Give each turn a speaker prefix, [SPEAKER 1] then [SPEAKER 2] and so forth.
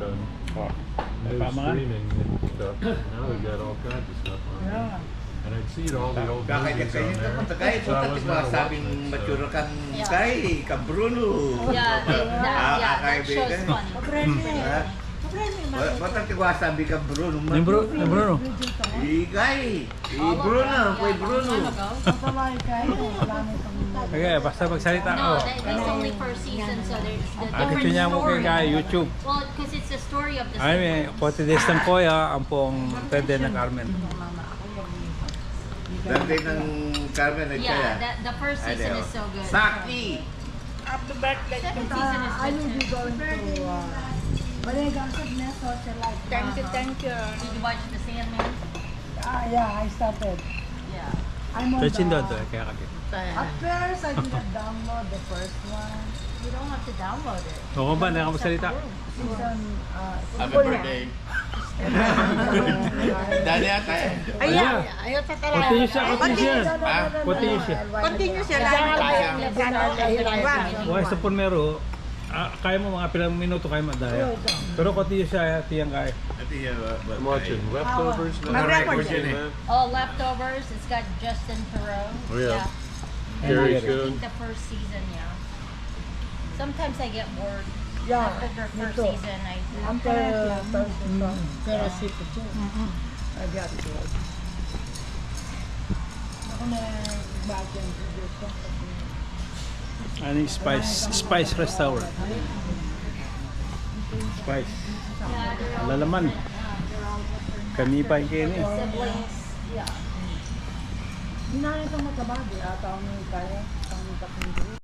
[SPEAKER 1] done.
[SPEAKER 2] Oh.
[SPEAKER 1] New
[SPEAKER 2] Tama nga.
[SPEAKER 1] streaming and stuff. Now we got all kinds of stuff on there. And I'd seen all the old movies on there.
[SPEAKER 3] Kaya
[SPEAKER 1] So I wasn't gonna watch
[SPEAKER 3] sabing
[SPEAKER 1] it, so-
[SPEAKER 3] mature kan kay ka Bruno.
[SPEAKER 4] Yeah, that show's funny.
[SPEAKER 3] Ba't sabi ka Bruno?
[SPEAKER 2] Yung Bruno.
[SPEAKER 3] Igay. Bruno, kay Bruno.
[SPEAKER 2] Okay, basta magsalita
[SPEAKER 4] No,
[SPEAKER 2] ako.
[SPEAKER 4] that's only first season, so there's the
[SPEAKER 2] Ate
[SPEAKER 4] different
[SPEAKER 2] niya mo
[SPEAKER 4] story.
[SPEAKER 2] kay YouTube.
[SPEAKER 4] Well, because it's the story of the
[SPEAKER 2] Ay, may Cotides ng Koya, ang pong pwede ng Carmen.
[SPEAKER 3] Dati ng Carmen at kaya.
[SPEAKER 4] Yeah, the first season is so good.
[SPEAKER 3] Saki.
[SPEAKER 4] Second season is good too.
[SPEAKER 5] Thank you.
[SPEAKER 4] Did you watch The Sandman?
[SPEAKER 5] Yeah, I started.
[SPEAKER 4] Yeah.
[SPEAKER 5] I'm on
[SPEAKER 2] Searching
[SPEAKER 5] the-
[SPEAKER 2] doon to, kaya kagit.
[SPEAKER 5] At first, I didn't download the first one.
[SPEAKER 4] You don't have to download it.
[SPEAKER 2] Oo ba, nakakasalita?
[SPEAKER 5] Season,
[SPEAKER 3] Happy birthday. Dali ata eh.
[SPEAKER 2] Ayan.
[SPEAKER 5] ayaw sa talaga.
[SPEAKER 2] Continue siya, continue siya.
[SPEAKER 3] Ah?
[SPEAKER 2] Continue siya.
[SPEAKER 5] Continue siya lang.
[SPEAKER 2] Why sa Ponmero, kaya mo mga pilang minuto kayo madaya. Pero continue siya, tiyang kaya.
[SPEAKER 1] I'm watching Leftovers now.
[SPEAKER 5] Mag-record
[SPEAKER 1] Watching
[SPEAKER 5] yan.
[SPEAKER 1] that.
[SPEAKER 4] Oh, Leftovers. It's got Justin Theroux.
[SPEAKER 1] Oh, yeah.
[SPEAKER 4] I
[SPEAKER 1] Very
[SPEAKER 2] Yeah.
[SPEAKER 1] good.
[SPEAKER 4] think the first season, yeah. Sometimes I get bored.
[SPEAKER 5] Yeah,
[SPEAKER 4] After the
[SPEAKER 5] me
[SPEAKER 4] first
[SPEAKER 5] too.
[SPEAKER 4] season, I
[SPEAKER 5] After Parasite too. I got it. Ako na back yung video ko.
[SPEAKER 2] Ano yung Spice Restaurant? Spice. Lalaman. Kami pa yung kini.
[SPEAKER 4] siblings. Yeah.
[SPEAKER 5] Hindi na ito matabagi. Ata ang kaya. Ang